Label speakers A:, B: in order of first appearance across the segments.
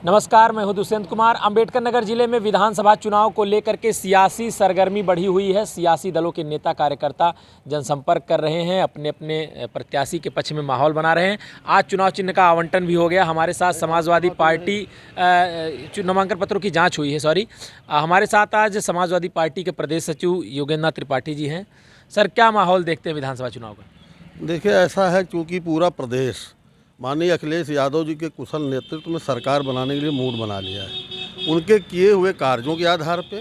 A: नमस्कार, मैं हूं दुष्यंत कुमार। अंबेडकर नगर जिले में विधानसभा चुनाव को लेकर के सियासी सरगर्मी बढ़ी हुई है। सियासी दलों के नेता कार्यकर्ता जनसंपर्क कर रहे हैं, अपने अपने प्रत्याशी के पक्ष में माहौल बना रहे हैं। आज चुनाव चिन्ह का आवंटन भी हो गया। हमारे साथ समाजवादी पार्टी नामांकन पत्रों की जाँच हुई है। हमारे साथ आज समाजवादी पार्टी के प्रदेश सचिव योगेंद्र त्रिपाठी जी हैं। सर, क्या माहौल देखते हैं विधानसभा चुनाव का?
B: देखिए, ऐसा है क्योंकि पूरा प्रदेश माननीय अखिलेश यादव जी के कुशल नेतृत्व में सरकार बनाने के लिए मूड बना लिया है। उनके किए हुए कार्यों के आधार पे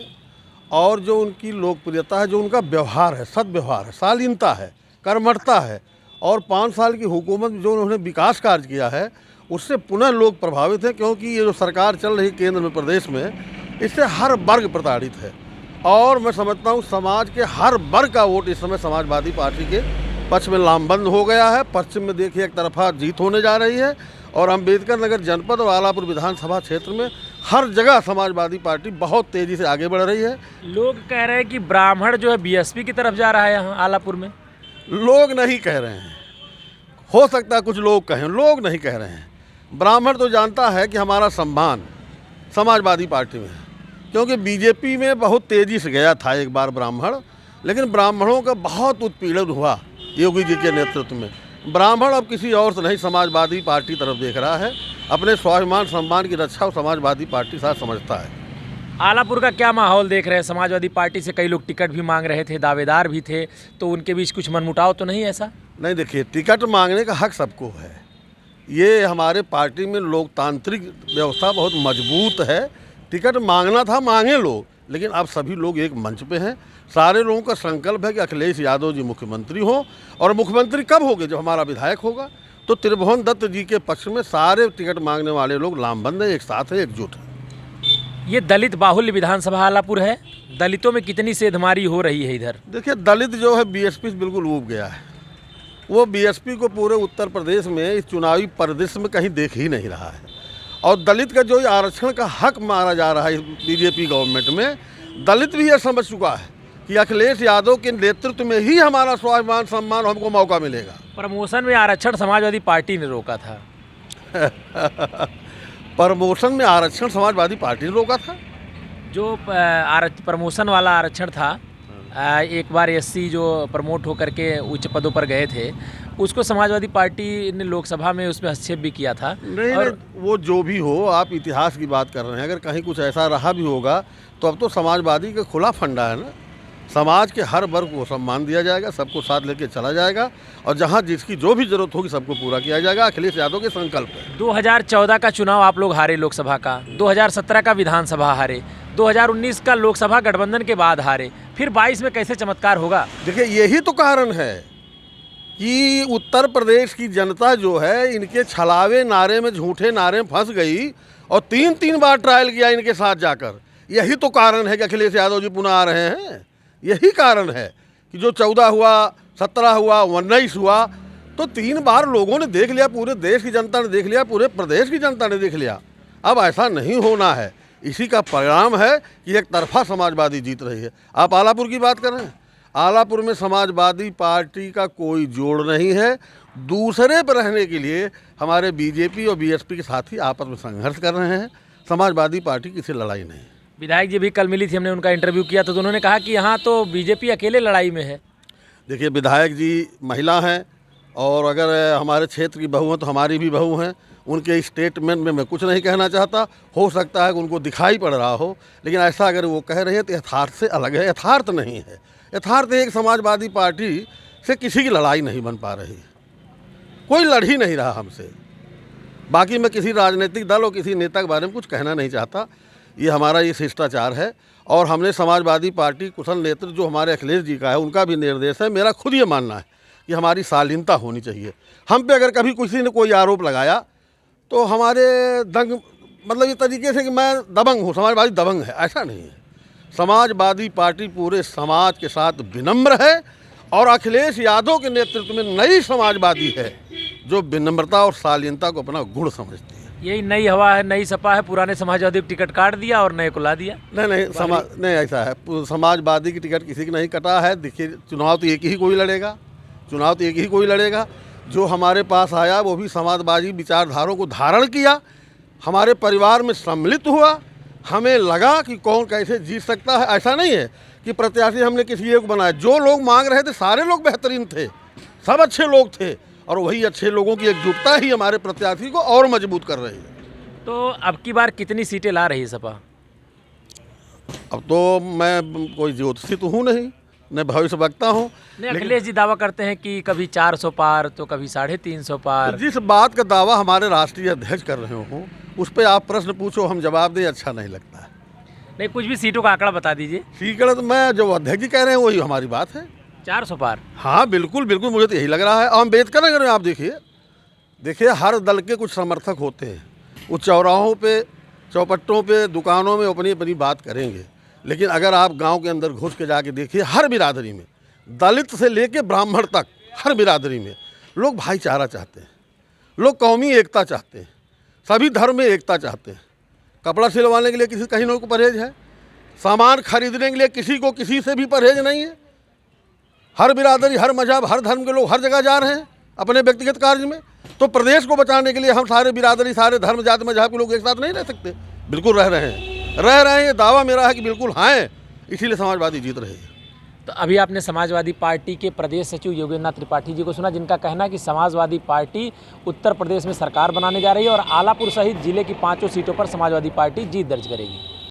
B: और जो उनकी लोकप्रियता है, जो उनका व्यवहार है, सद्व्यवहार है, शालीनता है, कर्मठता है और 5 साल की हुकूमत में जो उन्होंने विकास कार्य किया है, उससे पुनः लोग प्रभावित हैं। क्योंकि ये जो सरकार चल रही केंद्र में, प्रदेश में, इससे हर वर्ग प्रताड़ित है और मैं समझता हूँ समाज के हर वर्ग का वोट इस समय समाजवादी पार्टी के पक्ष में लामबंद हो गया है। पश्चिम में देखिए एक तरफा जीत होने जा रही है और अम्बेडकर नगर जनपद और आलापुर विधानसभा क्षेत्र में हर जगह समाजवादी पार्टी बहुत तेज़ी से आगे बढ़ रही है।
A: लोग कह रहे हैं कि ब्राह्मण जो है बीएसपी की तरफ जा रहा है। यहाँ आलापुर में
B: लोग नहीं कह रहे हैं, हो सकता है कुछ लोग कहें, लोग नहीं कह रहे हैं। ब्राह्मण तो जानता है कि हमारा सम्मान समाजवादी पार्टी में है, क्योंकि बीजेपी में बहुत तेज़ी से गया था एक बार ब्राह्मण, लेकिन ब्राह्मणों का बहुत उत्पीड़न हुआ योगी जी के नेतृत्व में। ब्राह्मण अब किसी और से नहीं, समाजवादी पार्टी तरफ देख रहा है। अपने स्वाभिमान सम्मान की रक्षा और समाजवादी पार्टी साथ समझता है।
A: आलापुर का क्या माहौल देख रहे हैं? समाजवादी पार्टी से कई लोग टिकट भी मांग रहे थे, दावेदार भी थे, तो उनके बीच कुछ मनमुटाव तो नहीं? ऐसा
B: नहीं, देखिए, टिकट मांगने का हक सबको है। ये हमारे पार्टी में लोकतांत्रिक व्यवस्था बहुत मजबूत है। टिकट मांगना था, मांगे लोग, लेकिन अब सभी लोग एक मंच पे हैं। सारे लोगों का संकल्प है कि अखिलेश यादव जी मुख्यमंत्री हों, और मुख्यमंत्री कब होंगे? जब हमारा विधायक होगा। तो त्रिभुवन दत्त जी के पक्ष में सारे टिकट मांगने वाले लोग लामबंद हैं, एक साथ है, एकजुट है।
A: ये दलित बाहुल्य विधानसभा आलापुर है। दलितों में कितनी सेधमारी हो रही है इधर?
B: देखिए, दलित जो है बीएसपी से बिल्कुल ऊब गया है। वो बीएसपी को पूरे उत्तर प्रदेश में इस चुनावी परिदृश्य में कहीं देख ही नहीं रहा है। और दलित का जो आरक्षण का हक मारा जा रहा है बीजेपी गवर्नमेंट में, दलित भी यह समझ चुका है कि अखिलेश यादव के नेतृत्व में ही हमारा स्वाभिमान सम्मान हमको मौका मिलेगा।
A: प्रमोशन में आरक्षण समाजवादी पार्टी ने रोका था।
B: प्रमोशन में आरक्षण समाजवादी पार्टी ने रोका था।
A: जो प्रमोशन वाला आरक्षण था, एक बार एससी जो प्रमोट होकर के उच्च पदों पर गए थे, उसको समाजवादी पार्टी ने लोकसभा में उसमें हस्तक्षेप भी किया था।
B: नहीं, और वो जो भी हो, आप इतिहास की बात कर रहे हैं। अगर कहीं कुछ ऐसा रहा भी होगा तो अब तो समाजवादी का खुला फंडा है ना। समाज के हर वर्ग को सम्मान दिया जाएगा, सबको साथ लेके चला जाएगा और जहां जिसकी जो भी जरूरत होगी सबको पूरा किया जाएगा। अखिलेश यादव के संकल्प है।
A: 2014 का चुनाव आप लोग हारे लोकसभा का, 2017 का विधानसभा हारे, 2019 का लोकसभा गठबंधन के बाद हारे, फिर 22 में कैसे चमत्कार होगा?
B: देखिए, यही तो कारण है कि उत्तर प्रदेश की जनता जो है इनके छलावे नारे में, झूठे नारे में फंस गई और 3-3 बार ट्रायल किया इनके साथ जाकर। यही तो कारण है कि अखिलेश यादव जी पुनः आ रहे हैं। यही कारण है कि जो 14 हुआ, 17 हुआ, 19 हुआ, तो 3 बार लोगों ने देख लिया, पूरे देश की जनता ने देख लिया, पूरे प्रदेश की जनता ने देख लिया। अब ऐसा नहीं होना है। इसी का परिणाम है कि एक तरफा समाजवादी जीत रही है। आप आलापुर की बात कर रहे हैं। आलापुर में समाजवादी पार्टी का कोई जोड़ नहीं है। दूसरे पर रहने के लिए हमारे बीजेपी और बीएसपी के साथी आपस में संघर्ष कर रहे हैं। समाजवादी पार्टी किसी लड़ाई नहीं।
A: विधायक जी भी कल मिली थी, हमने उनका इंटरव्यू किया तो उन्होंने कहा कि यहाँ तो बीजेपी अकेले लड़ाई में है।
B: देखिए, विधायक जी महिला हैं और अगर हमारे क्षेत्र की बहू हैं तो हमारी भी बहू हैं। उनके स्टेटमेंट में मैं कुछ नहीं कहना चाहता। हो सकता है कि उनको दिखाई पड़ रहा हो, लेकिन ऐसा अगर वो कह रहे हैं तो यथार्थ से अलग है। यथार्थ नहीं है। यथार्थ एक समाजवादी पार्टी से किसी की लड़ाई नहीं बन पा रही, कोई लड़ ही नहीं रहा हमसे। बाकी मैं किसी राजनीतिक दल और किसी नेता के बारे में कुछ कहना नहीं चाहता। ये हमारा ये शिष्टाचार है और हमने समाजवादी पार्टी कुशल नेतृत्व जो हमारे अखिलेश जी का है, उनका भी निर्देश है। मेरा खुद ये मानना है कि हमारी शालीनता होनी चाहिए। हम पे अगर कभी किसी ने कोई आरोप लगाया तो हमारे दंग मतलब ये तरीके से कि मैं दबंग हूँ, समाजवादी दबंग है, ऐसा नहीं है। समाजवादी पार्टी पूरे समाज के साथ विनम्र है और अखिलेश यादव के नेतृत्व में नई समाजवादी है जो विनम्रता और शालीनता को अपना गुण समझती है।
A: यही नई हवा है, नई सपा है। पुराने समाजवादी टिकट काट दिया और नए को ला दिया।
B: नहीं, ऐसा है। समाजवादी की टिकट किसी की नहीं कटा है। देखिए, चुनाव तो एक ही कोई लड़ेगा। जो हमारे पास आया वो भी समाजवादी विचारधाराओं को धारण किया हमारे परिवार में सम्मिलित हुआ, हमें लगा कि कौन कैसे जीत सकता है। ऐसा नहीं है कि प्रत्याशी हमने किसी एक को बनाया, जो लोग मांग रहे थे सारे लोग बेहतरीन थे, सब अच्छे लोग थे, और वही अच्छे लोगों की एकजुटता ही हमारे प्रत्याशी को और मजबूत कर रही है।
A: तो अब की बार कितनी सीटें ला रही है सपा?
B: अब तो मैं कोई ज्योतिषी तो हूँ नहीं, न भविष्य वक्ता हूँ।
A: नहीं, अखिलेश जी दावा करते हैं कि कभी 400 पार तो कभी 350 पार।
B: जिस बात का दावा हमारे राष्ट्रीय अध्यक्ष कर रहे हो उस पर आप प्रश्न पूछो, हम जवाब दें, अच्छा नहीं लगता है।
A: नहीं, कुछ भी सीटों का आंकड़ा बता दीजिए।
B: सीकड़ तो मैं जो अध्यक्ष जी कह रहे हैं वही हमारी बात है।
A: 400 पार?
B: हाँ बिल्कुल बिल्कुल, मुझे तो यही लग रहा है। अम्बेडकर नगर में आप देखिए हर दल के कुछ समर्थक होते हैं, वो चौराहों पे, चौपट्टों पे, दुकानों में अपनी अपनी बात करेंगे, लेकिन अगर आप गांव के अंदर घुस के जाके देखिए, हर बिरादरी में, दलित से लेके ब्राह्मण तक, हर बिरादरी में लोग भाईचारा चाहते हैं, लोग कौमी एकता चाहते हैं, सभी धर्म में एकता चाहते हैं। कपड़ा सिलवाने के लिए किसी कहीं को परहेज है, सामान खरीदने के लिए किसी को किसी से भी परहेज नहीं है। हर बिरादरी, हर मजहब, हर धर्म के लोग हर जगह जा रहे हैं अपने व्यक्तिगत कार्य में। तो प्रदेश को बचाने के लिए हम सारे बिरादरी, सारे धर्म, जाति, मजहब के लोग एक साथ नहीं रह सकते? बिल्कुल रह रहे हैं। ये दावा मेरा है कि बिल्कुल हाँ, इसीलिए समाजवादी जीत रही है।
A: तो अभी आपने समाजवादी पार्टी के प्रदेश सचिव योगेंद्र त्रिपाठी जी को सुना, जिनका कहना है कि समाजवादी पार्टी उत्तर प्रदेश में सरकार बनाने जा रही है और आलापुर सहित जिले की 5 सीटों पर समाजवादी पार्टी जीत दर्ज करेगी।